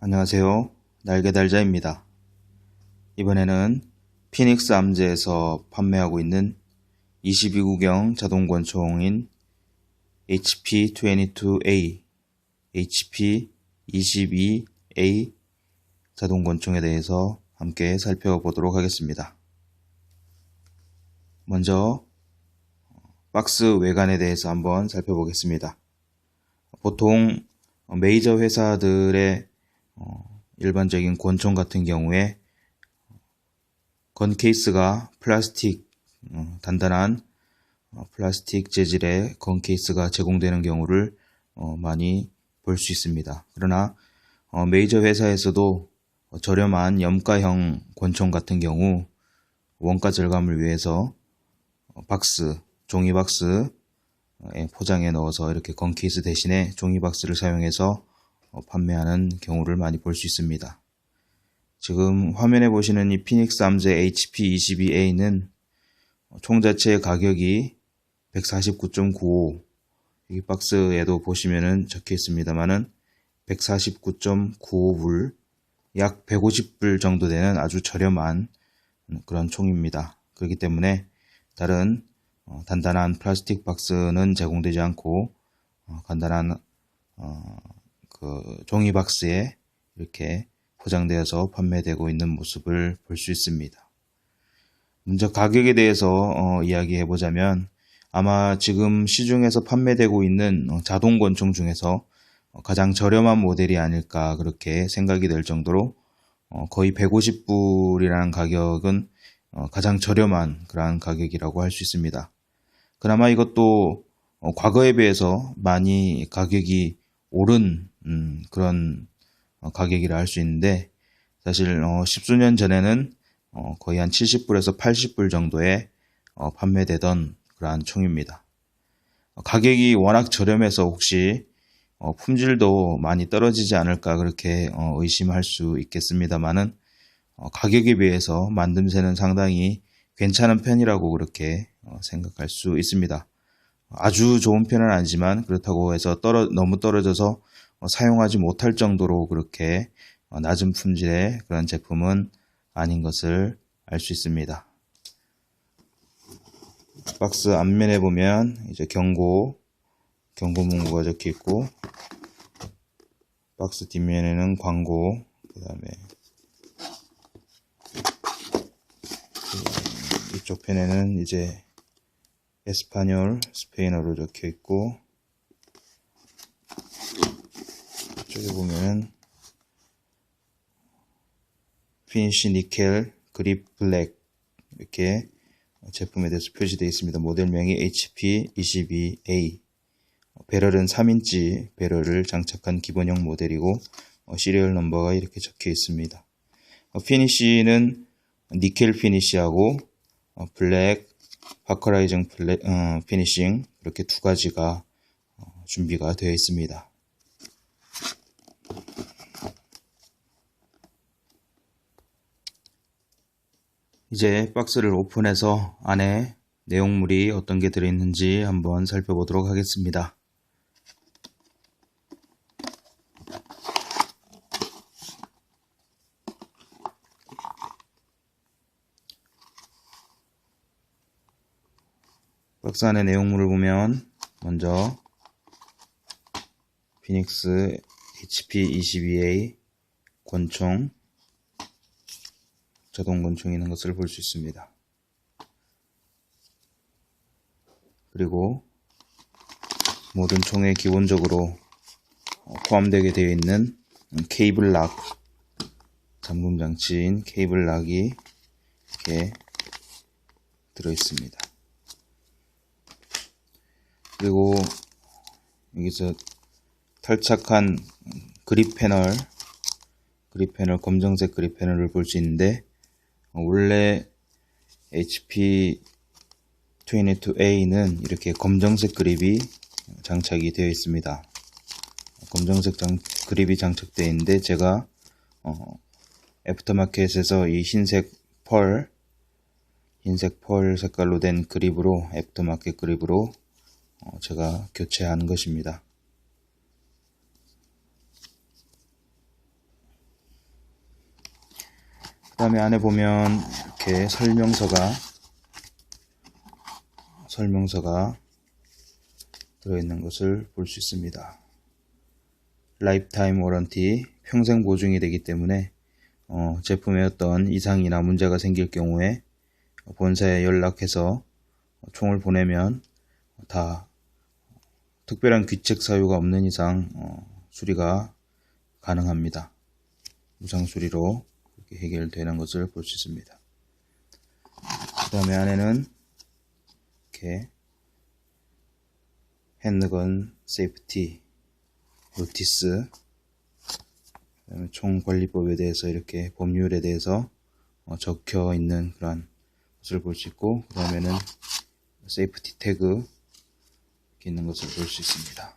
안녕하세요. 날개달자입니다. 이번에는 피닉스 암즈에서 판매하고 있는 22구경 자동권총인 HP22A, HP22A 자동권총에 대해서 함께 살펴보도록 하겠습니다. 먼저 박스 외관에 대해서 한번 살펴보겠습니다. 보통 메이저 회사들의 일반적인 권총 같은 경우에 건 케이스가 플라스틱, 단단한 플라스틱 재질의 건 케이스가 제공되는 경우를 많이 볼 수 있습니다. 그러나 메이저 회사에서도 저렴한 염가형 권총 같은 경우 원가 절감을 위해서 박스, 종이 박스에 포장해 넣어서 이렇게 건 케이스 대신에 종이 박스를 사용해서 판매하는 경우를 많이 볼 수 있습니다. 지금 화면에 보시는 이 피닉스 암즈 HP22A는 총 자체의 가격이 149.95, 이 박스에도 보시면은 적혀 있습니다만은 149.95불, 약 150불 정도 되는 아주 저렴한 그런 총입니다. 그렇기 때문에 다른 단단한 플라스틱 박스는 제공되지 않고 간단한 종이 박스에 이렇게 포장되어서 판매되고 있는 모습을 볼 수 있습니다. 먼저 가격에 대해서 이야기해 보자면 아마 지금 시중에서 판매되고 있는 자동 권총 중에서 가장 저렴한 모델이 아닐까 그렇게 생각이 될 정도로 거의 150불이라는 가격은 가장 저렴한 그러한 가격이라고 할 수 있습니다. 그나마 이것도 과거에 비해서 많이 가격이 오른 그런 가격이라 할 수 있는데, 사실 십수년 전에는 거의 한 70불에서 80불 정도에 판매되던 그러한 총입니다. 가격이 워낙 저렴해서 혹시 품질도 많이 떨어지지 않을까 그렇게 의심할 수 있겠습니다만은 가격에 비해서 만듦새는 상당히 괜찮은 편이라고 그렇게 생각할 수 있습니다. 아주 좋은 편은 아니지만 그렇다고 해서 너무 떨어져서 사용하지 못할 정도로 그렇게 낮은 품질의 그런 제품은 아닌 것을 알 수 있습니다. 박스 앞면에 보면 이제 경고 문구가 적혀 있고, 박스 뒷면에는 광고, 그 다음에 이쪽 편에는 이제 에스파뇰, 스페인어로 적혀 있고, 이쪽에 보면 피니쉬 니켈 그립 블랙 이렇게 제품에 대해서 표시되어 있습니다. 모델명이 HP22A, 배럴은 3인치 배럴을 장착한 기본형 모델이고 시리얼 넘버가 이렇게 적혀 있습니다. 피니쉬는 니켈 피니쉬하고 블랙 파커라이징 피니싱 이렇게 두 가지가 준비가 되어 있습니다. 이제 박스를 오픈해서 안에 내용물이 어떤 게 들어있는지 한번 살펴보도록 하겠습니다. 박스 안에 내용물을 보면 먼저 피닉스 HP22A 권총, 자동 권총이 있는 것을 볼 수 있습니다. 그리고 모든 총에 기본적으로 포함되게 되어 있는 케이블 락, 잠금 장치인 케이블 락이 이렇게 들어 있습니다. 그리고 여기서 탈착한 그립 패널, 검정색 그립 패널을 볼 수 있는데, 원래 HP22A는 이렇게 검정색 그립이 장착이 되어 있습니다. 검정색 그립이 장착되어 있는데, 제가 애프터마켓에서 이 흰색 펄 색깔로 된 그립으로, 애프터마켓 그립으로 제가 교체한 것입니다. 다음에 안에 보면 이렇게 설명서가 들어있는 것을 볼 수 있습니다. 라이프타임 워런티, 평생 보증이 되기 때문에 제품에 어떤 이상이나 문제가 생길 경우에 본사에 연락해서 총을 보내면 다 특별한 귀책 사유가 없는 이상 수리가 가능합니다. 무상 수리로 그렇게 해결되는 것을 볼 수 있습니다. 그 다음에 안에는 이렇게 핸드건 세이프티 노티스, 그다음에 총관리법에 대해서 이렇게 법률에 대해서 적혀 있는 그런 것을 볼 수 있고, 그 다음에는 세이프티 태그 이렇게 있는 것을 볼 수 있습니다.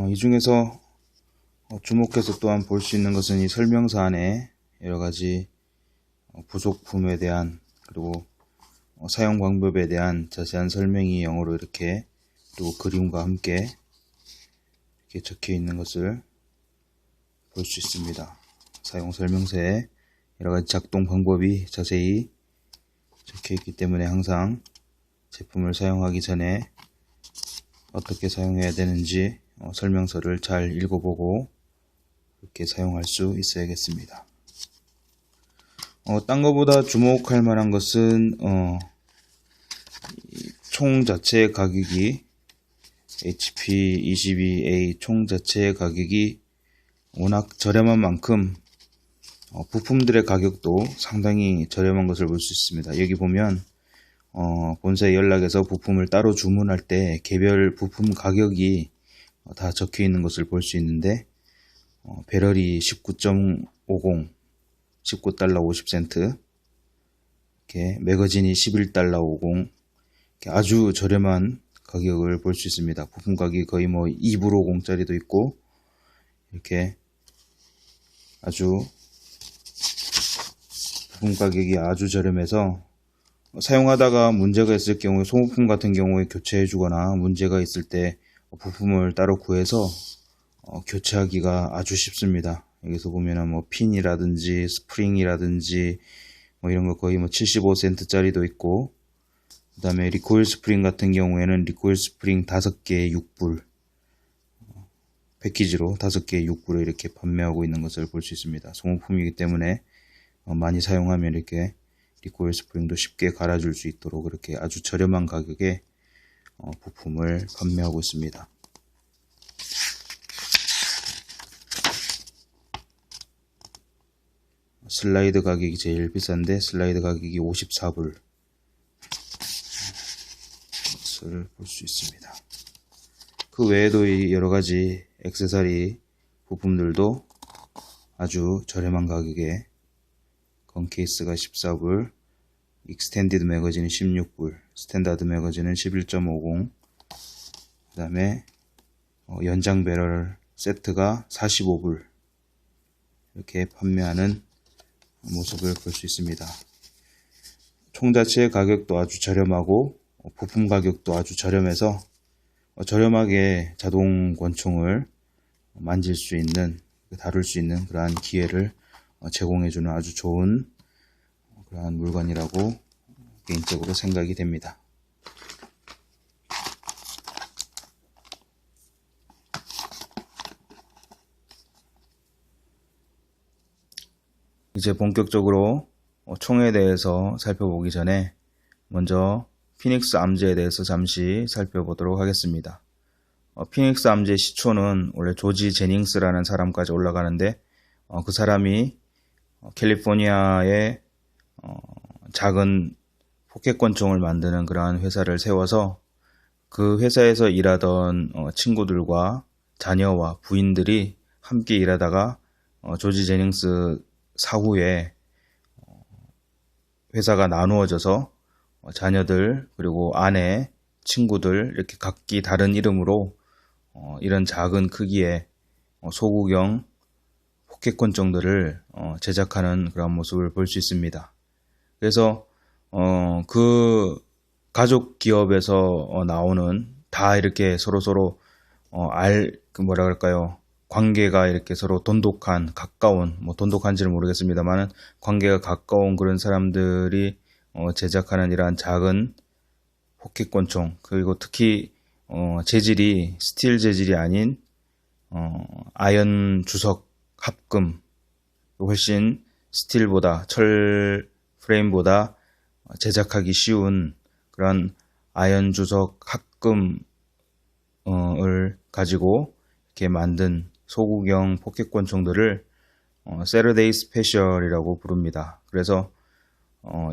이 중에서 주목해서 또한 볼 수 있는 것은 이 설명서 안에 여러가지 부속품에 대한, 그리고 사용 방법에 대한 자세한 설명이 영어로 이렇게, 그리고 그림과 함께 이렇게 적혀 있는 것을 볼 수 있습니다. 사용 설명서에 여러가지 작동 방법이 자세히 적혀 있기 때문에 항상 제품을 사용하기 전에 어떻게 사용해야 되는지 설명서를 잘 읽어보고 그렇게 사용할 수 있어야겠습니다. 딴 것보다 주목할 만한 것은 총 자체의 가격이 HP22A 총 자체의 가격이 워낙 저렴한 만큼 부품들의 가격도 상당히 저렴한 것을 볼 수 있습니다. 여기 보면 본사에 연락해서 부품을 따로 주문할 때 개별 부품 가격이 다 적혀 있는 것을 볼 수 있는데, 배럴이 19.50 $19 50센트, 이렇게 매거진이 11달러 50, 아주 저렴한 가격을 볼 수 있습니다. 부품 가격이 거의 뭐 2불 50짜리도 있고, 이렇게 아주 부품 가격이 아주 저렴해서 사용하다가 문제가 있을 경우에, 소모품 같은 경우에 교체해 주거나 문제가 있을 때 부품을 따로 구해서 교체하기가 아주 쉽습니다. 여기서 보면은 뭐 핀이라든지 스프링이라든지 뭐 이런 거 거의 뭐 75센트 짜리도 있고, 그 다음에 리코일 스프링 같은 경우에는 리코일 스프링 5개에 6불, 패키지로 5개에 6불에 이렇게 판매하고 있는 것을 볼 수 있습니다. 소모품이기 때문에 많이 사용하면 이렇게 리코일 스프링도 쉽게 갈아줄 수 있도록 그렇게 아주 저렴한 가격에 부품을 판매하고 있습니다. 슬라이드 가격이 제일 비싼데 슬라이드 가격이 54불 것을 볼 수 있습니다. 그 외에도 이 여러가지 액세서리 부품들도 아주 저렴한 가격에, 건 케이스가 14불, 익스텐디드 매거진이 16불, 스탠다드 매거진은 11.50, 그 다음에 연장 배럴 세트가 45불 이렇게 판매하는 모습을 볼 수 있습니다. 총 자체의 가격도 아주 저렴하고 부품 가격도 아주 저렴해서 저렴하게 자동 권총을 만질 수 있는, 다룰 수 있는 그러한 기회를 제공해주는 아주 좋은 그러한 물건이라고 개인적으로 생각이 됩니다. 이제 본격적으로 총에 대해서 살펴보기 전에 먼저 피닉스 암즈에 대해서 잠시 살펴보도록 하겠습니다. 피닉스 암즈의 시초는 원래 조지 제닝스라는 사람까지 올라가는데, 그 사람이 캘리포니아에 작은 포켓권총을 만드는 그러한 회사를 세워서 그 회사에서 일하던 친구들과 자녀와 부인들이 함께 일하다가 조지 제닝스 사후에 회사가 나누어져서 자녀들 그리고 아내, 친구들 이렇게 각기 다른 이름으로 이런 작은 크기의 소구경 포켓권총들을 제작하는 그런 모습을 볼 수 있습니다. 그래서 그 가족 기업에서 나오는 다 이렇게 서로 뭐라 그럴까요? 관계가 이렇게 서로 돈독한, 가까운, 뭐 돈독한지는 모르겠습니다만은 관계가 가까운 그런 사람들이 제작하는 이러한 작은 포켓권총, 그리고 특히 재질이 스틸 재질이 아닌 아연 주석 합금, 훨씬 스틸보다, 철 프레임보다 제작하기 쉬운 그런 아연 주석 합금을 가지고 이렇게 만든 소구경 포켓권총들을 세러데이 스페셜이라고 부릅니다. 그래서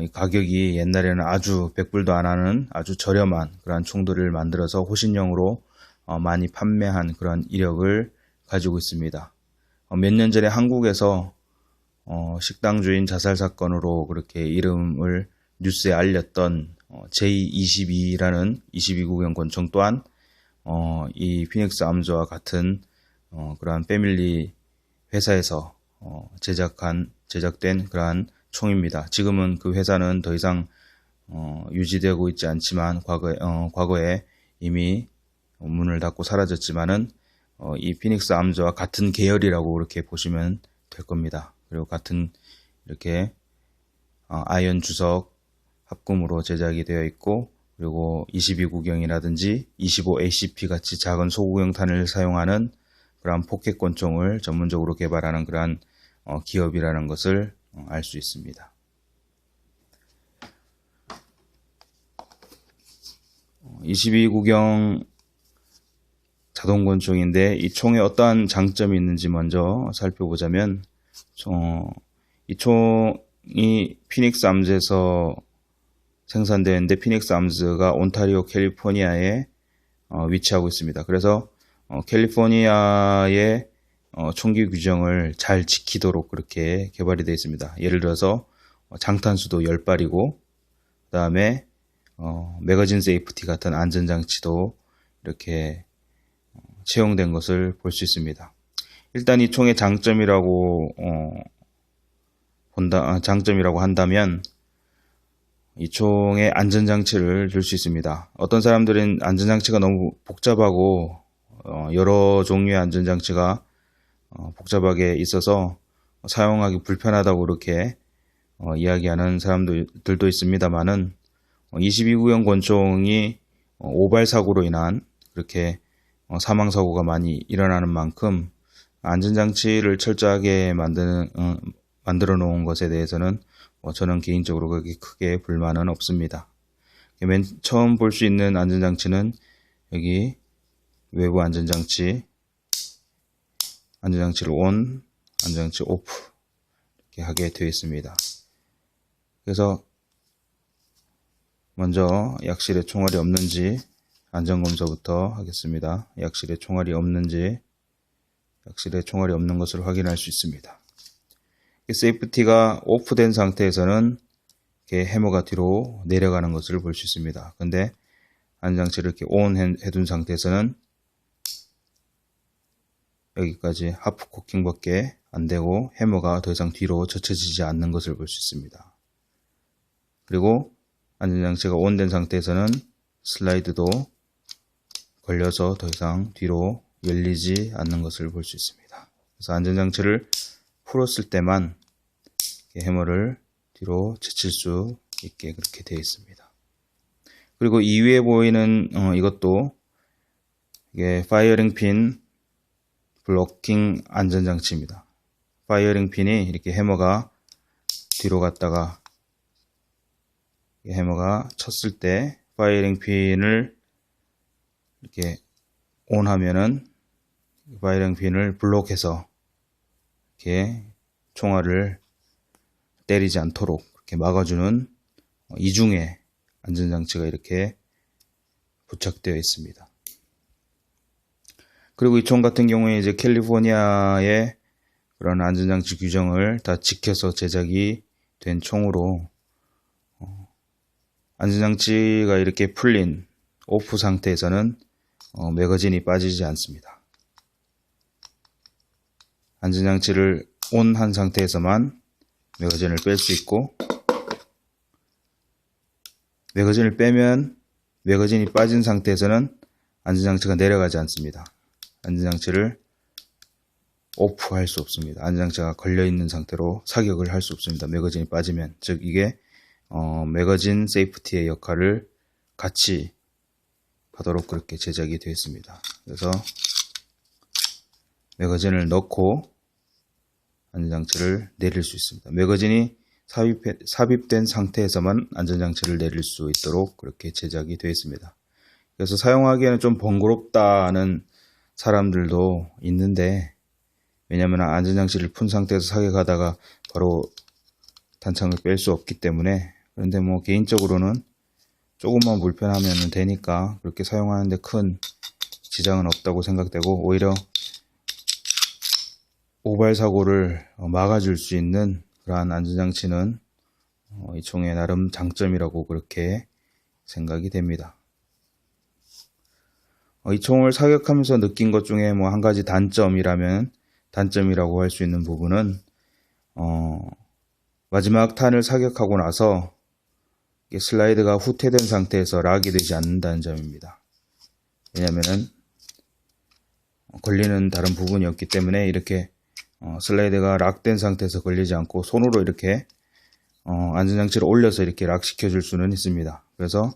이 가격이 옛날에는 아주 100불도 안 하는 아주 저렴한 그런 총들을 만들어서 호신용으로 많이 판매한 그런 이력을 가지고 있습니다. 몇 년 전에 한국에서 식당 주인 자살 사건으로 그렇게 이름을 뉴스에 알렸던 J22라는 22구경 권총 또한 이 피닉스 암즈와 같은 그러한 패밀리 회사에서 제작된 그러한 총입니다. 지금은 그 회사는 더 이상 유지되고 있지 않지만 과거에 이미 문을 닫고 사라졌지만은 이 피닉스 암즈와 같은 계열이라고 그렇게 보시면 될 겁니다. 그리고 같은 이렇게 아이언 주석 합금으로 제작이 되어 있고, 그리고 22구경이라든지 25ACP 같이 작은 소구경탄을 사용하는 그러한 포켓권총을 전문적으로 개발하는 그러한 기업이라는 것을 알 수 있습니다. 22구경 자동권총인데 이 총에 어떠한 장점이 있는지 먼저 살펴보자면, 이 총이 피닉스 암즈에서 생산되는데, 피닉스 암즈가 온타리오 캘리포니아에 위치하고 있습니다. 그래서 캘리포니아의 총기 규정을 잘 지키도록 그렇게 개발이 되어 있습니다. 예를 들어서 장탄수도 10발이고, 그 다음에 매거진 세이프티 같은 안전장치도 이렇게 채용된 것을 볼 수 있습니다. 일단 이 총의 장점이라고 한다면 이 총의 안전장치를 들 수 있습니다. 어떤 사람들은 안전장치가 너무 복잡하고 여러 종류의 안전장치가 복잡하게 있어서 사용하기 불편하다고 그렇게 이야기하는 사람들도 있습니다만은 22구경 권총이 오발 사고로 인한 그렇게 사망 사고가 많이 일어나는 만큼 안전장치를 철저하게 만들어 놓은 것에 대해서는 저는 개인적으로 그렇게 크게 불만은 없습니다. 맨 처음 볼 수 있는 안전장치는 여기 외부 안전장치를 ON, 안전장치 OFF 이렇게 하게 되어 있습니다. 그래서 먼저 약실에 총알이 없는지 안전검사부터 하겠습니다. 약실에 총알이 없는 것을 확인할 수 있습니다. 세이프티가 오프된 상태에서는 이렇게 해머가 뒤로 내려가는 것을 볼 수 있습니다. 근데 안전장치를 이렇게 ON 해둔 상태에서는 여기까지 하프 코킹밖에 안 되고 해머가 더 이상 뒤로 젖혀지지 않는 것을 볼 수 있습니다. 그리고 안전장치가 ON된 상태에서는 슬라이드도 걸려서 더 이상 뒤로 열리지 않는 것을 볼 수 있습니다. 그래서 안전장치를 풀었을 때만 해머를 뒤로 제칠 수 있게 그렇게 되어 있습니다. 그리고 이 위에 보이는 이것도 이게 파이어링 핀 블로킹 안전장치입니다. 파이어링 핀이 이렇게 해머가 뒤로 갔다가 해머가 쳤을 때 파이어링 핀을 이렇게 ON 하면은 파이어링 핀을 블록해서 이렇게 총알을 때리지 않도록 이렇게 막아주는 이중의 안전장치가 이렇게 부착되어 있습니다. 그리고 이 총 같은 경우에 이제 캘리포니아의 그런 안전장치 규정을 다 지켜서 제작이 된 총으로 안전장치가 이렇게 풀린 오프 상태에서는 매거진이 빠지지 않습니다. 안전장치를 ON 한 상태에서만 매거진을 뺄 수 있고, 매거진을 빼면 매거진이 빠진 상태에서는 안전장치가 내려가지 않습니다. 안전장치를 오프할 수 없습니다. 안전장치가 걸려있는 상태로 사격을 할 수 없습니다. 매거진이 빠지면. 즉 이게 매거진 세이프티의 역할을 같이 하도록 그렇게 제작이 되어 있습니다. 그래서 매거진을 넣고 안전장치를 내릴 수 있습니다. 매거진이 삽입된 상태에서만 안전장치를 내릴 수 있도록 그렇게 제작이 되어 있습니다. 그래서 사용하기에는 좀 번거롭다는 사람들도 있는데, 왜냐하면 안전장치를 푼 상태에서 사격하다가 바로 단창을 뺄 수 없기 때문에. 그런데 뭐 개인적으로는 조금만 불편하면 되니까 그렇게 사용하는데 큰 지장은 없다고 생각되고, 오히려 오발 사고를 막아줄 수 있는 그러한 안전장치는 이 총의 나름 장점이라고 그렇게 생각이 됩니다. 이 총을 사격하면서 느낀 것 중에 뭐 한 가지 단점이라고 할 수 있는 부분은 마지막 탄을 사격하고 나서 슬라이드가 후퇴된 상태에서 락이 되지 않는다는 점입니다. 왜냐면은 걸리는 다른 부분이 없기 때문에 이렇게 슬라이드가 락된 상태에서 걸리지 않고 손으로 이렇게 안전장치를 올려서 이렇게 락 시켜줄 수는 있습니다. 그래서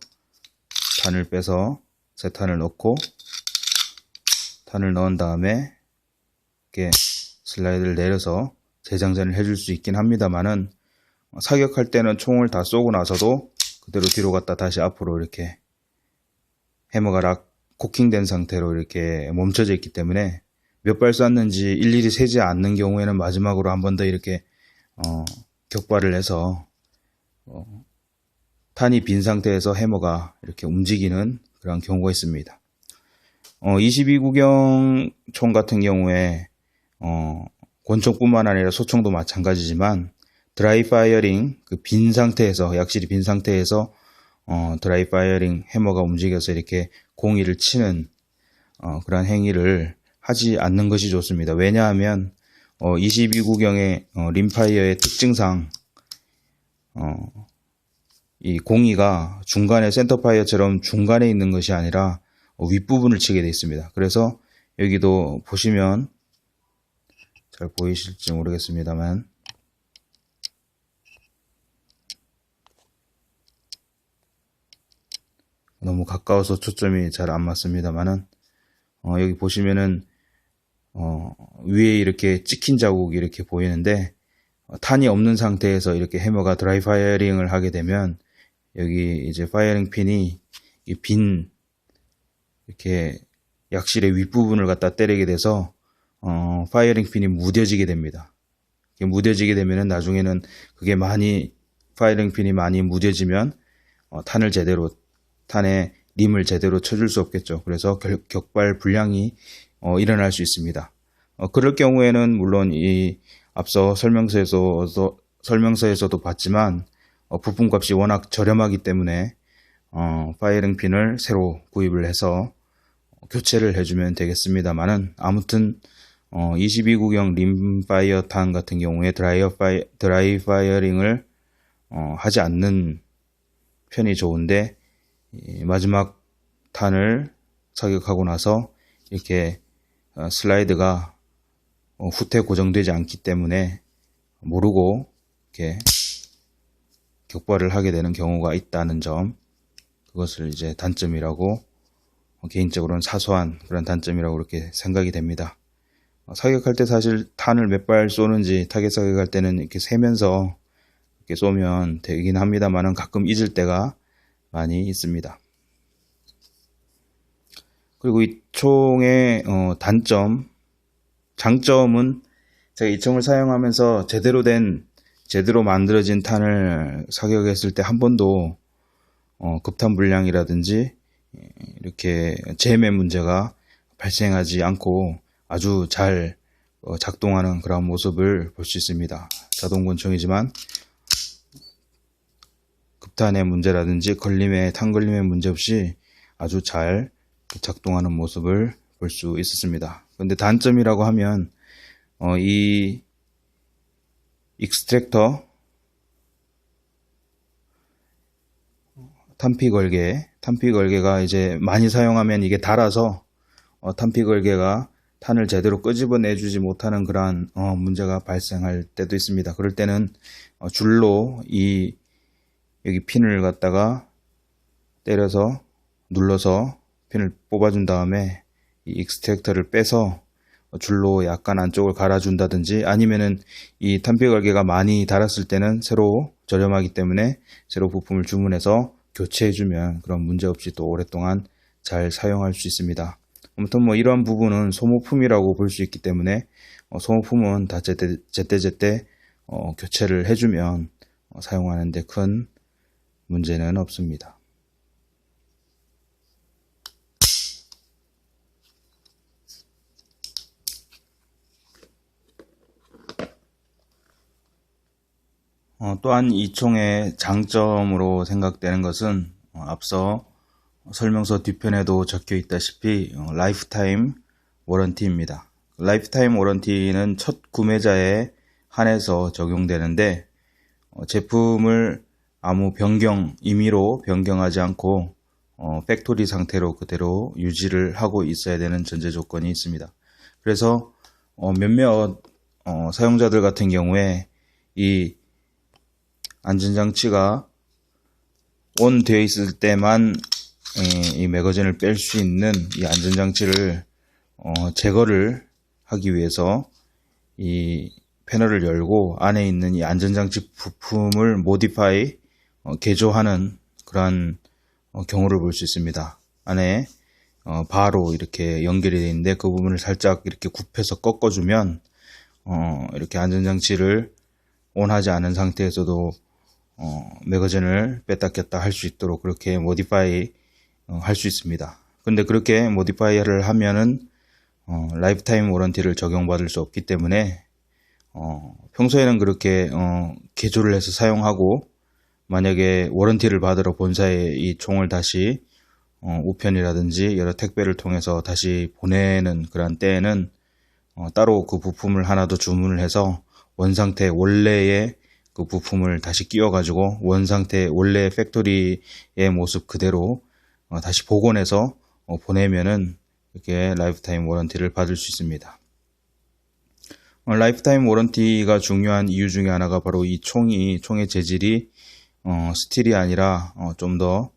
탄을 빼서 새 탄을 넣고 탄을 넣은 다음에 이렇게 슬라이드를 내려서 재장전을 해줄 수 있긴 합니다만은, 사격할 때는 총을 다 쏘고 나서도 그대로 뒤로 갔다 다시 앞으로 이렇게 해머가 코킹된 상태로 이렇게 멈춰져 있기 때문에 몇 발 쐈는지 일일이 세지 않는 경우에는 마지막으로 한 번 더 이렇게 격발을 해서 탄이 빈 상태에서 해머가 이렇게 움직이는 그런 경우가 있습니다. 22구경 총 같은 경우에 권총뿐만 아니라 소총도 마찬가지지만 드라이 파이어링, 빈 상태에서, 약실이 빈 상태에서 드라이 파이어링 해머가 움직여서 이렇게 공이를 치는 그런 행위를 하지 않는 것이 좋습니다. 왜냐하면 22구경의 림파이어의 특징상 이 공이가 중간에 센터파이어처럼 중간에 있는 것이 아니라 윗부분을 치게 되어 있습니다. 그래서 여기도 보시면 잘 보이실지 모르겠습니다만 너무 가까워서 초점이 잘 안 맞습니다만은 여기 보시면은 위에 이렇게 찍힌 자국이 이렇게 보이는데, 탄이 없는 상태에서 이렇게 해머가 드라이 파이어링을 하게 되면 여기 이제 파이어링 핀이 이 빈 이렇게 약실의 윗부분을 갖다 때리게 돼서 파이어링 핀이 무뎌지게 됩니다. 무뎌지게 되면은 나중에는 그게 파이어링 핀이 많이 무뎌지면 탄에 림을 제대로 쳐줄 수 없겠죠. 그래서 격발 불량이 일어날 수 있습니다. 그럴 경우에는 물론 이 앞서 설명서에서도 봤지만 부품값이 워낙 저렴하기 때문에 파이어링 핀을 새로 구입을 해서 교체를 해주면 되겠습니다만은, 아무튼 22구경 림파이어 탄 같은 경우에 드라이 파이어링을 하지 않는 편이 좋은데, 마지막 탄을 사격하고 나서 이렇게 슬라이드가 후퇴 고정되지 않기 때문에 모르고 이렇게 격발을 하게 되는 경우가 있다는 점, 그것을 이제 단점이라고, 개인적으로는 사소한 그런 단점이라고 그렇게 생각이 됩니다. 사격할 때 사실 탄을 몇 발 쏘는지 타겟 사격할 때는 이렇게 세면서 이렇게 쏘면 되긴 합니다만은 가끔 잊을 때가 많이 있습니다. 그리고 이 총의 장점은 제가 이 총을 사용하면서 제대로 만들어진 탄을 사격했을 때 한 번도 급탄 불량이라든지 이렇게 재매 문제가 발생하지 않고 아주 잘 작동하는 그런 모습을 볼 수 있습니다. 자동권총이지만 급탄의 문제라든지 탄 걸림의 문제 없이 아주 잘 작동하는 모습을 볼 수 있었습니다. 그런데 단점이라고 하면 이 익스트랙터 탄피 걸개가 이제 많이 사용하면 이게 닳아서 탄피 걸개가 탄을 제대로 끄집어내주지 못하는 그러한 문제가 발생할 때도 있습니다. 그럴 때는 줄로 여기 핀을 갖다가 때려서 눌러서 핀을 뽑아준 다음에 이 익스트랙터를 빼서 줄로 약간 안쪽을 갈아준다든지, 아니면은 이 탄피걸개가 많이 닳았을 때는 새로 저렴하기 때문에 새로 부품을 주문해서 교체해주면 그런 문제 없이 또 오랫동안 잘 사용할 수 있습니다. 아무튼 뭐 이러한 부분은 소모품이라고 볼 수 있기 때문에 소모품은 다 제때 교체를 해주면 사용하는데 큰 문제는 없습니다. 또한 이 총의 장점으로 생각되는 것은 앞서 설명서 뒤편에도 적혀 있다시피 라이프타임 워런티입니다. 라이프타임 워런티는 첫 구매자에 한해서 적용되는데 제품을 아무 임의로 변경하지 않고 팩토리 상태로 그대로 유지를 하고 있어야 되는 전제 조건이 있습니다. 그래서 몇몇 사용자들 같은 경우에 이 안전장치가 온 되어 있을 때만 이 매거진을 뺄 수 있는 이 안전장치를 제거를 하기 위해서 이 패널을 열고 안에 있는 이 안전장치 부품을 개조하는 그러한 경우를 볼 수 있습니다. 안에 바로 이렇게 연결이 되어 있는데 그 부분을 살짝 이렇게 굽혀서 꺾어주면 이렇게 안전장치를 온하지 않은 상태에서도 매거진을 뺐다 꼈다 할 수 있도록 그렇게 모디파이 할 수 있습니다. 근데 그렇게 모디파이를 하면은 라이프타임 워런티를 적용받을 수 없기 때문에 평소에는 그렇게 개조를 해서 사용하고, 만약에 워런티를 받으러 본사에 이 총을 다시 우편이라든지 여러 택배를 통해서 다시 보내는 그런 때에는 따로 그 부품을 하나 더 주문을 해서 원상태 원래의 그 부품을 다시 끼워가지고 원상태 원래 팩토리의 모습 그대로 다시 복원해서 보내면은 이렇게 라이프타임 워런티를 받을 수 있습니다. 라이프타임 워런티가 중요한 이유 중에 하나가 바로 이 총의 재질이 스틸이 아니라 좀 더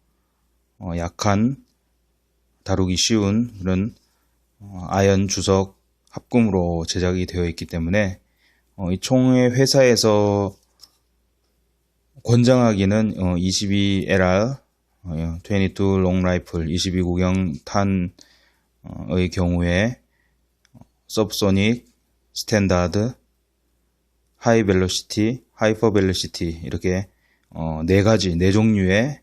약한, 다루기 쉬운 그런 아연 주석 합금으로 제작이 되어 있기 때문에 이 총의 회사에서 권장하기는 22LR 22 롱라이플 22구경 탄의 경우에 서브소닉, 스탠다드, 하이 벨로시티, 하이퍼 벨로시티 이렇게 네 종류의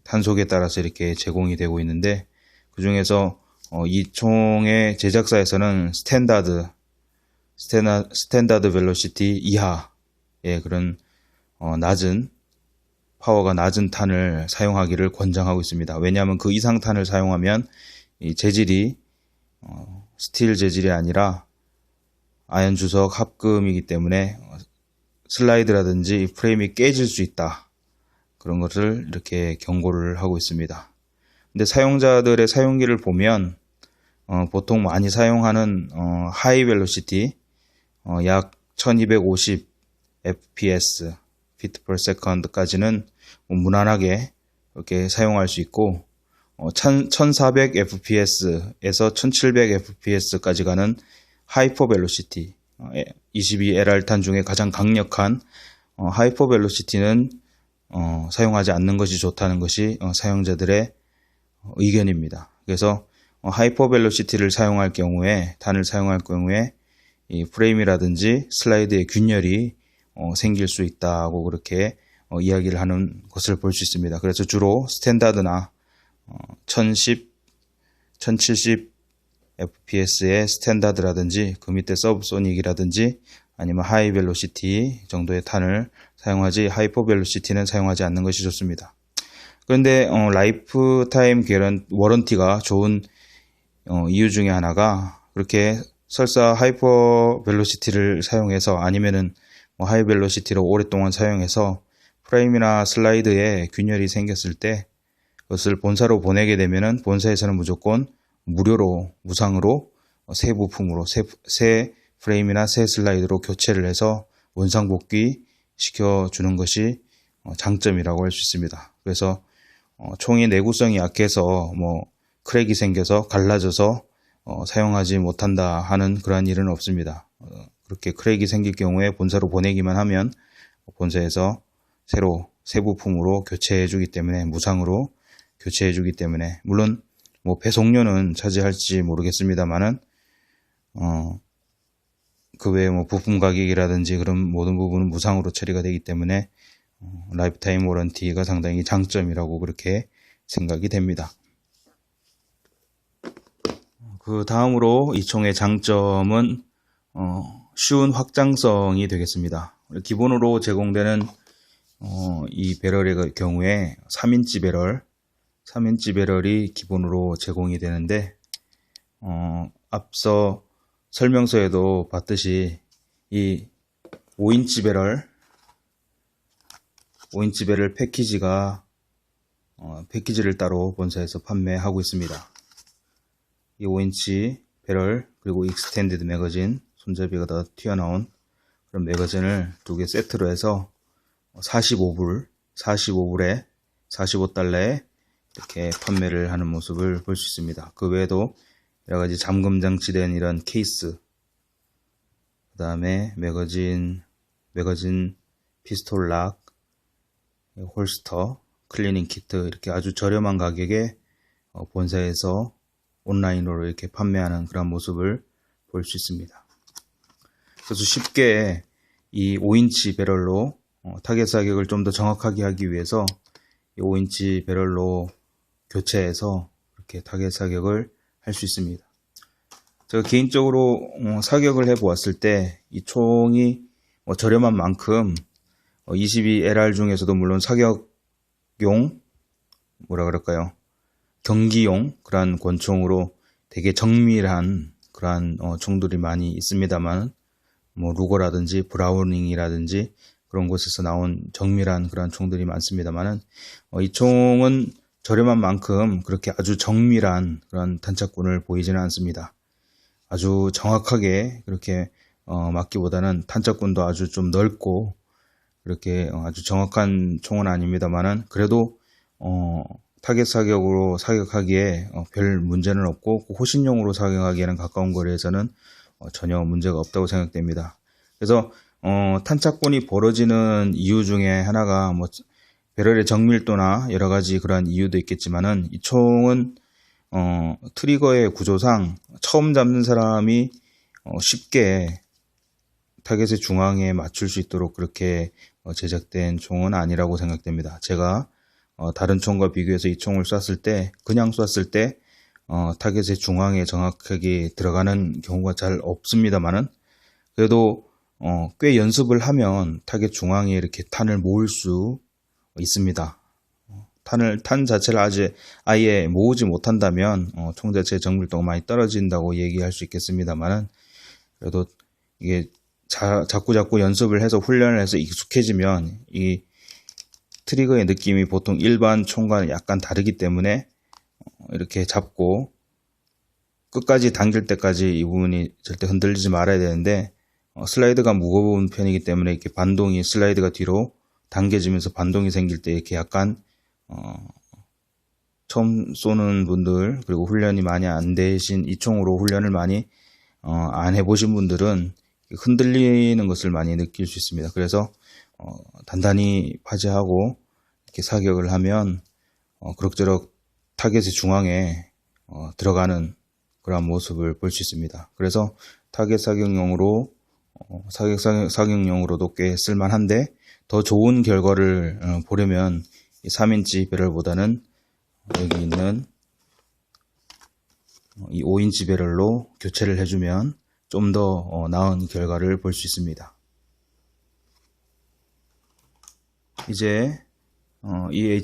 탄속에 따라서 이렇게 제공이 되고 있는데, 그 중에서 이 총의 제작사에서는 스탠다드 벨로시티 이하의 그런 낮은 파워가 낮은 탄을 사용하기를 권장하고 있습니다. 왜냐하면 그 이상 탄을 사용하면 이 재질이 스틸 재질이 아니라 아연 주석 합금이기 때문에 슬라이드라든지 프레임이 깨질 수 있다. 그런 것을 이렇게 경고를 하고 있습니다. 근데 사용자들의 사용기를 보면 보통 많이 사용하는 하이 벨로시티 약 1250 fps feet per second까지는 무난하게 이렇게 사용할 수 있고 1400 fps에서 1700 fps까지 가는 하이퍼 벨로시티 22LR 탄 중에 가장 강력한 하이퍼 벨로시티는 사용하지 않는 것이 좋다는 것이 사용자들의 의견입니다. 그래서 하이퍼 벨로시티를 사용할 경우에 탄을 사용할 경우에 이 프레임이라든지 슬라이드의 균열이 생길 수 있다고 그렇게 이야기를 하는 것을 볼 수 있습니다. 그래서 주로 스탠다드나 1070 fps의 스탠다드라든지 그 밑에 서브소닉이라든지 아니면 하이 벨로시티 정도의 탄을 사용하지 하이퍼 벨로시티는 사용하지 않는 것이 좋습니다. 그런데 라이프타임 워런티가 좋은 이유 중에 하나가 그렇게 설사 하이퍼 벨로시티를 사용해서 아니면은 하이 벨로시티로 오랫동안 사용해서 프레임이나 슬라이드에 균열이 생겼을 때 그것을 본사로 보내게 되면은 본사에서는 무조건 무료로 무상으로 새 부품으로 새 프레임이나 새 슬라이드로 교체를 해서 원상복귀 시켜주는 것이 장점이라고 할 수 있습니다. 그래서 총의 내구성이 약해서 크랙이 생겨서 갈라져서 사용하지 못한다 하는 그러한 일은 없습니다. 그렇게 크랙이 생길 경우에 본사로 보내기만 하면 본사에서 새로 새 부품으로 교체해 주기 때문에, 무상으로 교체해 주기 때문에, 물론 배송료는 차지할지 모르겠습니다만은 그 외에 부품 가격이라든지 그런 모든 부분은 무상으로 처리가 되기 때문에 라이프타임 워런티가 상당히 장점이라고 그렇게 생각이 됩니다. 그 다음으로 이 총의 장점은 쉬운 확장성이 되겠습니다. 기본으로 제공되는 이 배럴의 경우에 3인치 배럴이 기본으로 제공이 되는데, 앞서 설명서에도 봤듯이 이 5인치 배럴 패키지를 따로 본사에서 판매하고 있습니다. 이 5인치 배럴 그리고 익스텐디드 매거진, 손잡이가 다 튀어나온 그런 매거진을 2개 세트로 해서 45불에 45달러에 이렇게 판매를 하는 모습을 볼 수 있습니다. 그 외에도 여러가지 잠금 장치된 이런 케이스, 그 다음에 매거진 피스톨 락, 홀스터, 클리닝 키트, 이렇게 아주 저렴한 가격에 본사에서 온라인으로 이렇게 판매하는 그런 모습을 볼 수 있습니다. 그래서 쉽게 이 5인치 배럴로 타겟 사격을 좀 더 정확하게 하기 위해서 이 5인치 배럴로 교체해서 이렇게 타겟 사격을 할 수 있습니다. 제가 개인적으로 사격을 해보았을 때 이 총이 저렴한 만큼 22LR 중에서도 물론 사격용, 경기용 그러한 권총으로 되게 정밀한 그러한 총들이 많이 있습니다만, 루거라든지 브라우닝이라든지 그런 곳에서 나온 정밀한 그러한 총들이 많습니다만은, 이 총은 저렴한 만큼 그렇게 아주 정밀한 그런 탄착군을 보이지는 않습니다. 아주 정확하게 그렇게 맞기보다는 탄착군도 아주 좀 넓고 그렇게 아주 정확한 총은 아닙니다만은, 그래도 타겟 사격으로 사격하기에 별 문제는 없고, 호신용으로 사격하기에는 가까운 거리에서는 전혀 문제가 없다고 생각됩니다. 그래서 탄착군이 벌어지는 이유 중에 하나가 배럴의 정밀도나 여러 가지 그러한 이유도 있겠지만은, 이 총은 트리거의 구조상 처음 잡는 사람이 쉽게 타겟의 중앙에 맞출 수 있도록 그렇게 제작된 총은 아니라고 생각됩니다. 제가 다른 총과 비교해서 이 총을 그냥 쐈을 때 타겟의 중앙에 정확하게 들어가는 경우가 잘 없습니다만은, 그래도 꽤 연습을 하면 타겟 중앙에 이렇게 탄을 모을 수 있습니다. 탄 자체를 아예 모으지 못한다면 총 자체의 정밀도가 많이 떨어진다고 얘기할 수 있겠습니다만은, 그래도 이게 자꾸 연습을 해서 훈련을 해서 익숙해지면 이 트리거의 느낌이 보통 일반 총과는 약간 다르기 때문에 이렇게 잡고 끝까지 당길 때까지 이 부분이 절대 흔들리지 말아야 되는데, 슬라이드가 무거운 편이기 때문에 이렇게 반동이, 슬라이드가 뒤로 당겨지면서 반동이 생길 때 이렇게 약간 처음 쏘는 분들, 그리고 훈련이 많이 안 되신, 이 총으로 훈련을 많이 안 해보신 분들은 흔들리는 것을 많이 느낄 수 있습니다. 그래서 단단히 파지하고 이렇게 사격을 하면 그럭저럭 타겟의 중앙에 들어가는 그런 모습을 볼 수 있습니다. 그래서 타겟 사격용으로도 꽤 쓸만한데, 더 좋은 결과를 보려면 이 3인치 배럴보다는 여기 있는 이 5인치 배럴로 교체를 해주면 좀 더 나은 결과를 볼 수 있습니다. 이제 이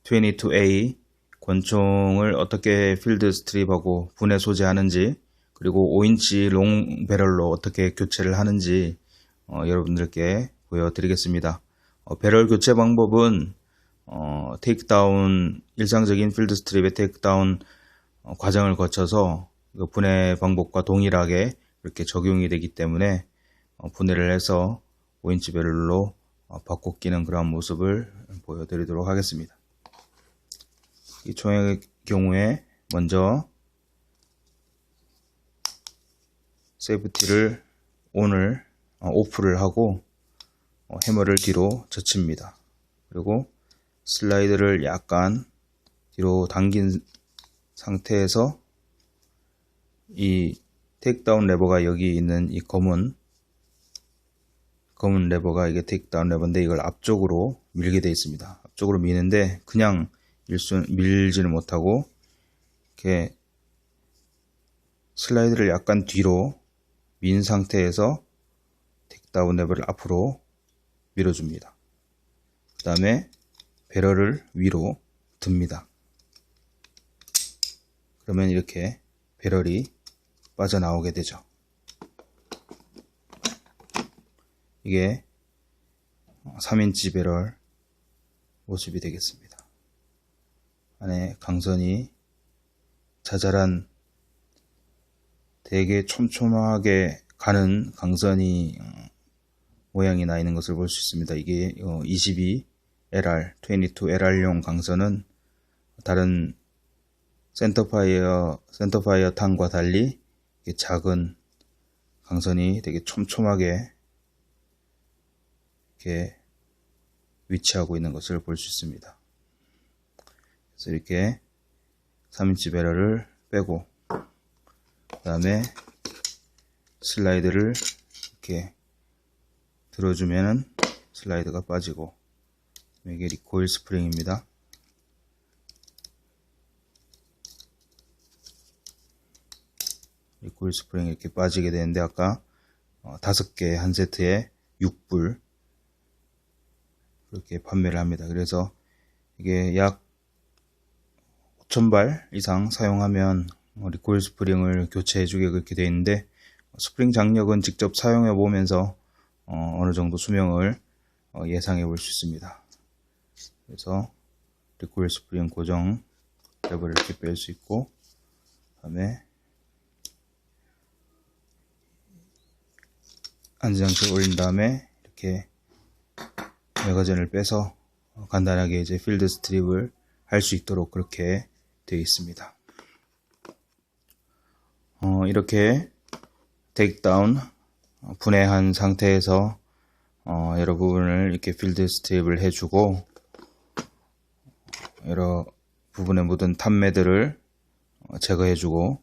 HP22A 권총을 어떻게 필드 스트립하고 분해 소재하는지, 그리고 5인치 롱 배럴로 어떻게 교체를 하는지 여러분들께 보여드리겠습니다. 배럴 교체 방법은 테이크다운, 일상적인 필드 스트립의 테이크다운 과정을 거쳐서 분해 방법과 동일하게 이렇게 적용이 되기 때문에 분해를 해서 5인치 배럴로 바꿔 끼는 그런 모습을 보여드리도록 하겠습니다. 이 총의 경우에 먼저 세이프티를 오프를 하고 해머를 뒤로 젖힙니다. 그리고 슬라이드를 약간 뒤로 당긴 상태에서 이 테이크다운 레버가 여기 있는 이 검은 레버가 이게 테이크다운 레버인데 이걸 앞쪽으로 밀게 되어 있습니다. 앞쪽으로 미는데 그냥 밀지는 못하고 이렇게 슬라이드를 약간 뒤로 민 상태에서 테이크다운 레버를 앞으로 밀어줍니다. 그 다음에 배럴을 위로 듭니다. 그러면 이렇게 배럴이 빠져나오게 되죠. 이게 3인치 배럴 모습이 되겠습니다. 안에 강선이 자잘한 되게 촘촘하게 가는 강선이 모양이 나 있는 것을 볼 수 있습니다. 이게 22LR, 22LR용 강선은 다른 센터파이어 탄과 달리 작은 강선이 되게 촘촘하게 이렇게 위치하고 있는 것을 볼 수 있습니다. 그래서 이렇게 3인치 배럴을 빼고 그 다음에 슬라이드를 이렇게 들어주면은 슬라이드가 빠지고 이게 리코일 스프링입니다. 리코일 스프링이 이렇게 빠지게 되는데 아까 5개 한 세트에 6불 그렇게 판매를 합니다. 그래서 이게 약 5,000발 이상 사용하면 리코일 스프링을 교체해주게 그렇게 되어 있는데 스프링 장력은 직접 사용해 보면서 어느 정도 수명을 예상해 볼 수 있습니다. 그래서 리코일 스프링 고정 레버를 이렇게 뺄 수 있고 그 다음에 안전장치를 올린 다음에 이렇게 매거진을 빼서 간단하게 이제 필드 스트립을 할 수 있도록 그렇게 되어 있습니다. 이렇게 테이크다운 분해한 상태에서 여러 부분을 이렇게 필드 스트립을 해주고 여러 부분에 묻은 탑매들을 제거해주고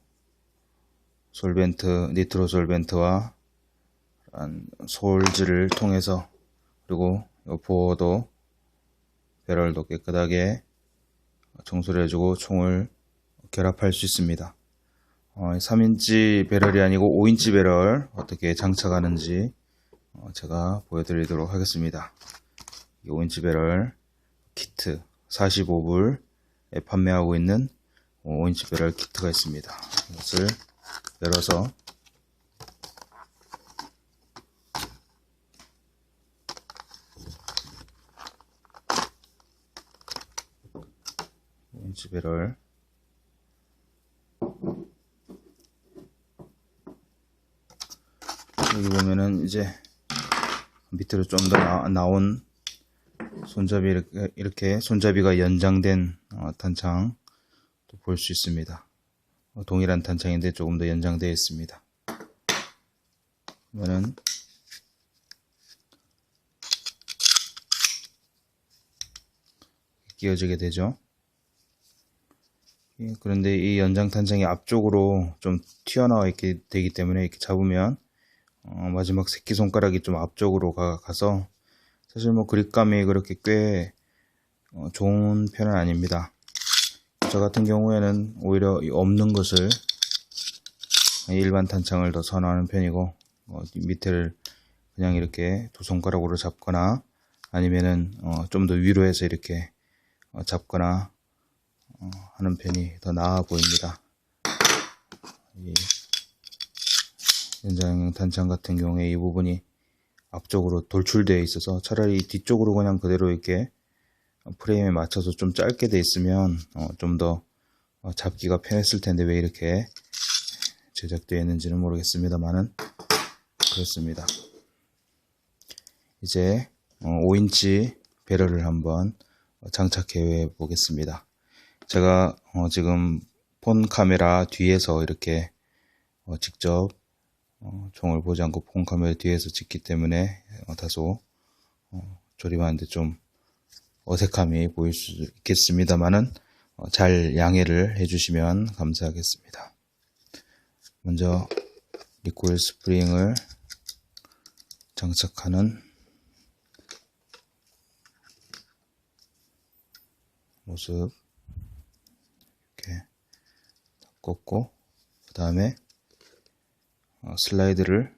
니트로 솔벤트와 솔즈를 통해서 그리고 보어도 배럴도 깨끗하게 청소를 해주고 총을 결합할 수 있습니다. 3인치 배럴이 아니고 5인치 배럴 어떻게 장착하는지 제가 보여드리도록 하겠습니다. 이 5인치 배럴 키트 45불에 판매하고 있는 5인치 배럴 키트가 있습니다. 이것을 열어서 배럴 여기 보면은 이제 밑으로 좀 더 나온 손잡이 이렇게 손잡이가 연장된 탄창 볼 수 있습니다. 동일한 탄창인데 조금 더 연장되어 있습니다. 그러면은 끼워지게 되죠. 그런데 이 연장 탄창이 앞쪽으로 좀 튀어나와 있게 되기 때문에 이렇게 잡으면 마지막 새끼손가락이 좀 앞쪽으로 가서 사실 뭐 그립감이 그렇게 꽤 좋은 편은 아닙니다. 저 같은 경우에는 오히려 없는 것을 일반 탄창을 더 선호하는 편이고 밑에를 그냥 이렇게 두 손가락으로 잡거나 아니면은 좀 더 위로 해서 이렇게 잡거나 하는 편이 더 나아 보입니다. 이 연장형 탄창 같은 경우에 이 부분이 앞쪽으로 돌출되어 있어서 차라리 뒤쪽으로 그냥 그대로 이렇게 프레임에 맞춰서 좀 짧게 돼 있으면 좀 더 잡기가 편했을 텐데 왜 이렇게 제작되어 있는지는 모르겠습니다만은 그렇습니다. 이제 5인치 배럴을 한번 장착해 보겠습니다. 제가 지금 폰 카메라 뒤에서 이렇게 직접 총을 보지 않고 폰 카메라 뒤에서 찍기 때문에 다소 조립하는데 좀 어색함이 보일 수 있겠습니다만은 잘 양해를 해주시면 감사하겠습니다. 먼저 리코일 스프링을 장착하는 모습 이렇게 꽂고 그 다음에 슬라이드를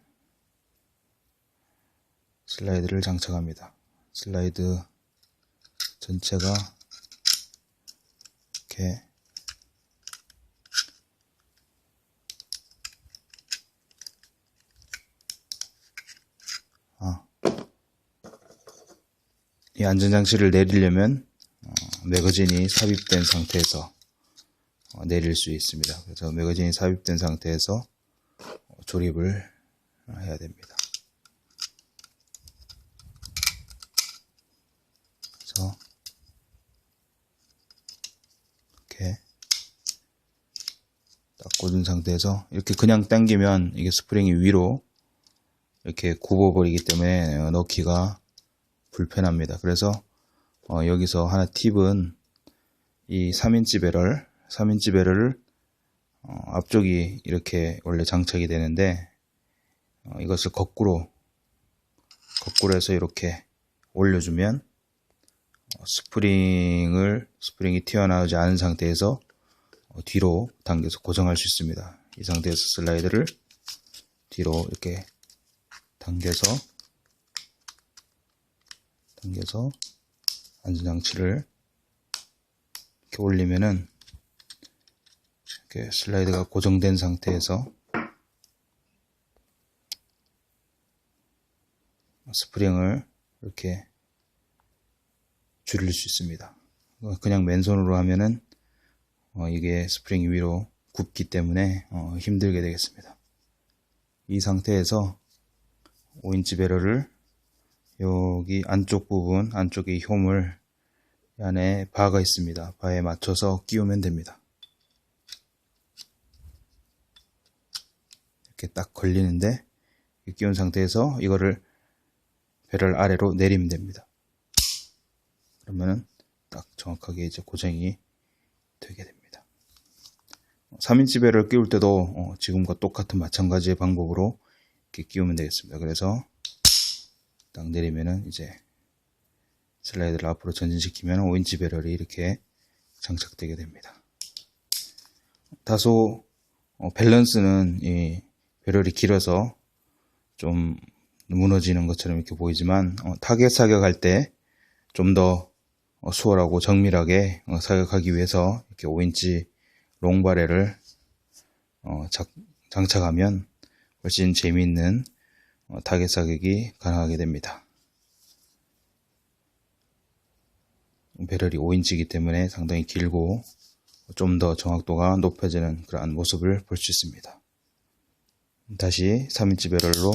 장착합니다. 슬라이드 전체가 이렇게 이 안전장치를 내리려면 매거진이 삽입된 상태에서 내릴 수 있습니다. 그래서 매거진이 삽입된 상태에서 조립을 해야 됩니다. 그래서 이렇게 딱 꽂은 상태에서 이렇게 그냥 당기면 이게 스프링이 위로 이렇게 굽어버리기 때문에 넣기가 불편합니다. 그래서 여기서 하나 팁은 이 3인치 배럴을 앞쪽이 이렇게 원래 장착이 되는데 이것을 거꾸로 해서 이렇게 올려주면 스프링이 튀어나오지 않은 상태에서 뒤로 당겨서 고정할 수 있습니다. 이 상태에서 슬라이드를 뒤로 이렇게 당겨서 안전장치를 이렇게 올리면은 이렇게 슬라이드가 고정된 상태에서 스프링을 이렇게 줄일 수 있습니다. 그냥 맨손으로 하면은 이게 스프링이 위로 굽기 때문에 힘들게 되겠습니다. 이 상태에서 5인치 배럴을 여기 안쪽 부분, 안쪽에 효물 안에 바가 있습니다. 바에 맞춰서 끼우면 됩니다. 이렇게 딱 걸리는데 끼운 상태에서 이거를 배럴 아래로 내리면 됩니다. 그러면은 딱 정확하게 이제 고정이 되게 됩니다. 3인치 배럴 끼울 때도 지금과 똑같은 마찬가지의 방법으로 이렇게 끼우면 되겠습니다. 그래서 딱 내리면은 이제 슬라이드를 앞으로 전진시키면 5인치 배럴이 이렇게 장착되게 됩니다. 다소 밸런스는 이 배럴이 길어서 좀 무너지는 것처럼 이렇게 보이지만 타겟 사격할 때 좀 더 수월하고 정밀하게 사격하기 위해서 이렇게 5인치 롱바렐을 장착하면 훨씬 재미있는 타겟 사격이 가능하게 됩니다. 배럴이 5인치이기 때문에 상당히 길고 좀 더 정확도가 높아지는 그러한 모습을 볼 수 있습니다. 다시 3인치 배럴로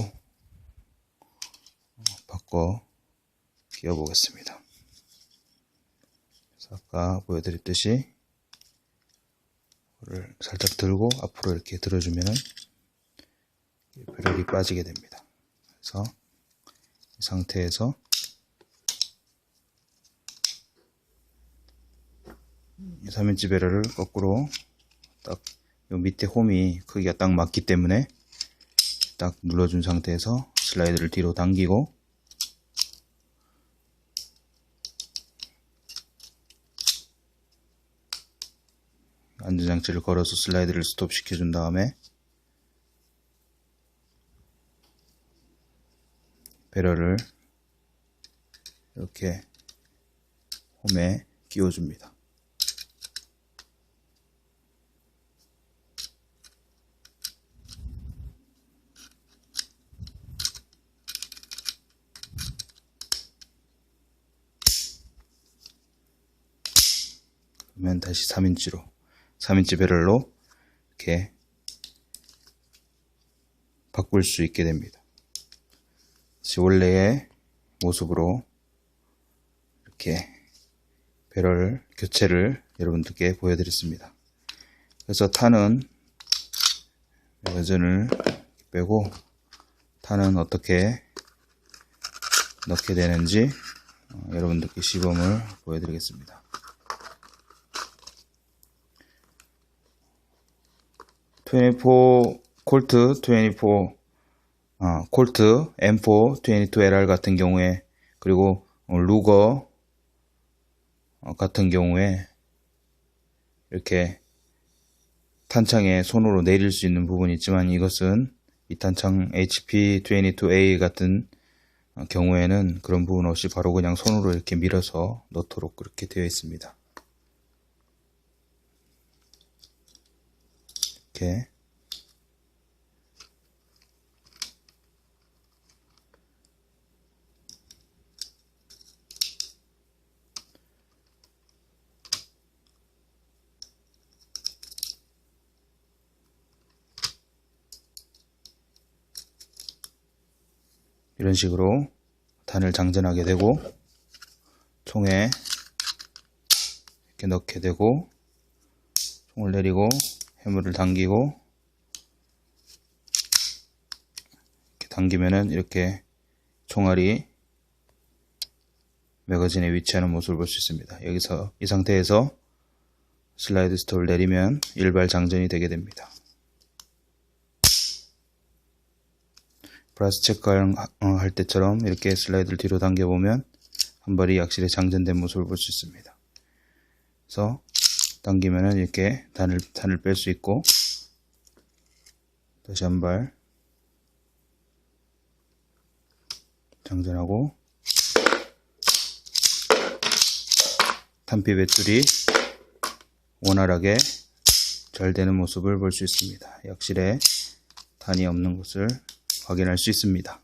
바꿔 끼워 보겠습니다. 아까 보여드렸듯이 이거를 살짝 들고 앞으로 이렇게 들어주면은 배럴이 빠지게 됩니다. 그래서 이 상태에서 3인치 배럴을 거꾸로 딱 요 밑에 홈이 크기가 딱 맞기 때문에 딱 눌러준 상태에서 슬라이드를 뒤로 당기고 안전장치를 걸어서 슬라이드를 스톱 시켜준 다음에 배럴을 이렇게 홈에 끼워줍니다. 그러면 다시 3인치로 3인치 배럴로 이렇게 바꿀 수 있게 됩니다. 원래의 모습으로 이렇게 배럴 교체를 여러분들께 보여드렸습니다. 그래서 탄은 매거진을 빼고 탄은 어떻게 넣게 되는지 여러분들께 시범을 보여드리겠습니다. 콜트 24 콜트 M4 22LR 같은 경우에, 그리고 루거 같은 경우에 이렇게 탄창에 손으로 내릴 수 있는 부분이 있지만, 이것은 이 탄창 HP22A 같은 경우에는 그런 부분 없이 바로 그냥 손으로 이렇게 밀어서 넣도록 그렇게 되어 있습니다. 이렇게 이런 식으로 단을 장전하게 되고, 총에 이렇게 넣게 되고, 총을 내리고 해물을 당기고, 이렇게 당기면은 이렇게 총알이 매거진에 위치하는 모습을 볼 수 있습니다. 여기서 이 상태에서 슬라이드 스톱을 내리면 일발 장전이 되게 됩니다. 브라스 체크할 때처럼 이렇게 슬라이드를 뒤로 당겨보면 한 발이 확실히 장전된 모습을 볼 수 있습니다. 그래서 당기면은 이렇게 단을 뺄 수 있고, 다시 한 발 장전하고, 탄피 배출이 원활하게 잘 되는 모습을 볼 수 있습니다. 확실히 단이 없는 것을 확인할 수 있습니다.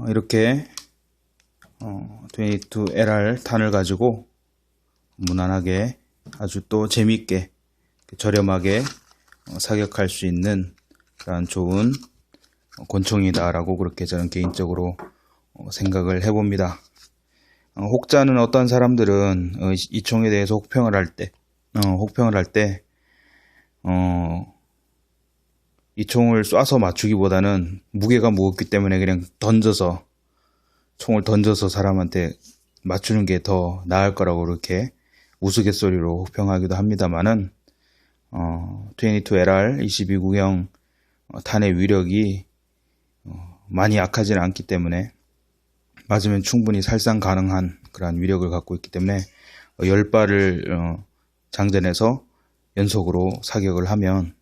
이렇게 22LR 탄을 가지고 무난하게 아주 또 재미있게 저렴하게 사격할 수 있는 그런 좋은 권총이다 라고 그렇게 저는 개인적으로 생각을 해봅니다. 혹자는 어떤 사람들은 이 총에 대해서 혹평을 할 때 이 총을 쏴서 맞추기보다는 무게가 무겁기 때문에 그냥 총을 던져서 사람한테 맞추는 게 더 나을 거라고 그렇게 우스갯소리로 혹평하기도 합니다만은 22LR 22구형 탄의 위력이 많이 약하지는 않기 때문에 맞으면 충분히 살상 가능한 그러한 위력을 갖고 있기 때문에 10발을 장전해서 연속으로 사격을 하면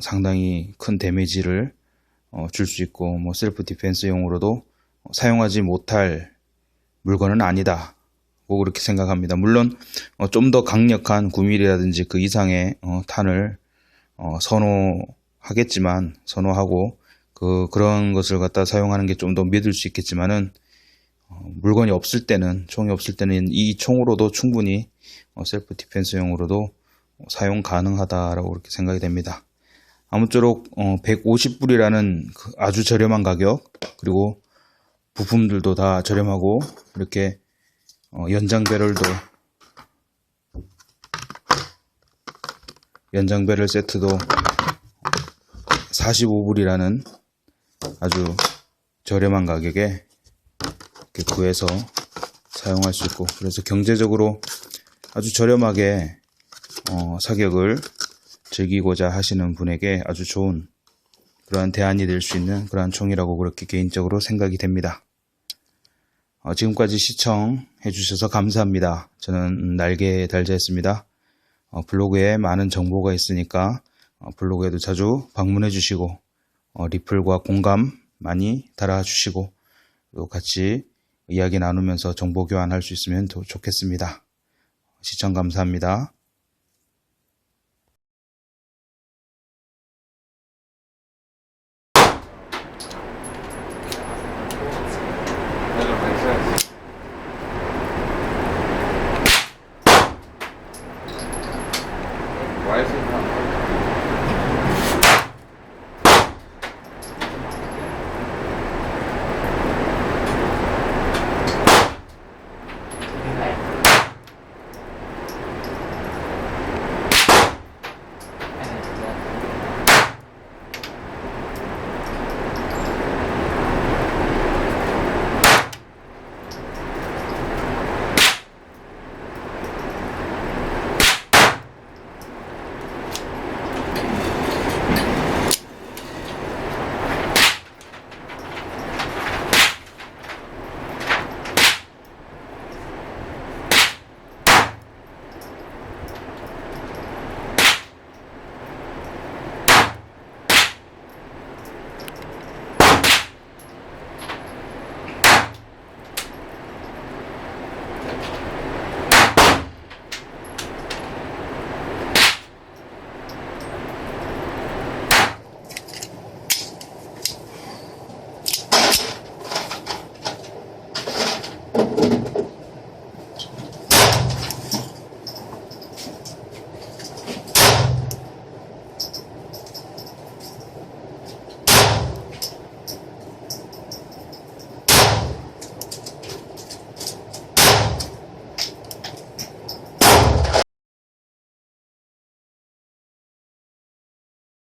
상당히 큰 데미지를 줄 수 있고, 셀프 디펜스용으로도 사용하지 못할 물건은 아니다 고 그렇게 생각합니다. 물론 좀 더 강력한 9mm라든지 그 이상의 탄을 선호하고 그런 것을 갖다 사용하는 게 좀 더 믿을 수 있겠지만은, 물건이 없을 때는, 총이 없을 때는 이 총으로도 충분히 셀프 디펜스용으로도 사용 가능하다라고 그렇게 생각이 됩니다. 아무쪼록 150불이라는 아주 저렴한 가격, 그리고 부품들도 다 저렴하고, 이렇게 연장 배럴 세트도 45불이라는 아주 저렴한 가격에 이렇게 구해서 사용할 수 있고, 그래서 경제적으로 아주 저렴하게 사격을 즐기고자 하시는 분에게 아주 좋은 그러한 대안이 될 수 있는 그러한 총이라고 그렇게 개인적으로 생각이 됩니다. 지금까지 시청해 주셔서 감사합니다. 저는 날개 달자였습니다. 블로그에 많은 정보가 있으니까 블로그에도 자주 방문해 주시고, 리플과 공감 많이 달아주시고, 또 같이 이야기 나누면서 정보 교환할 수 있으면 더 좋겠습니다. 시청 감사합니다.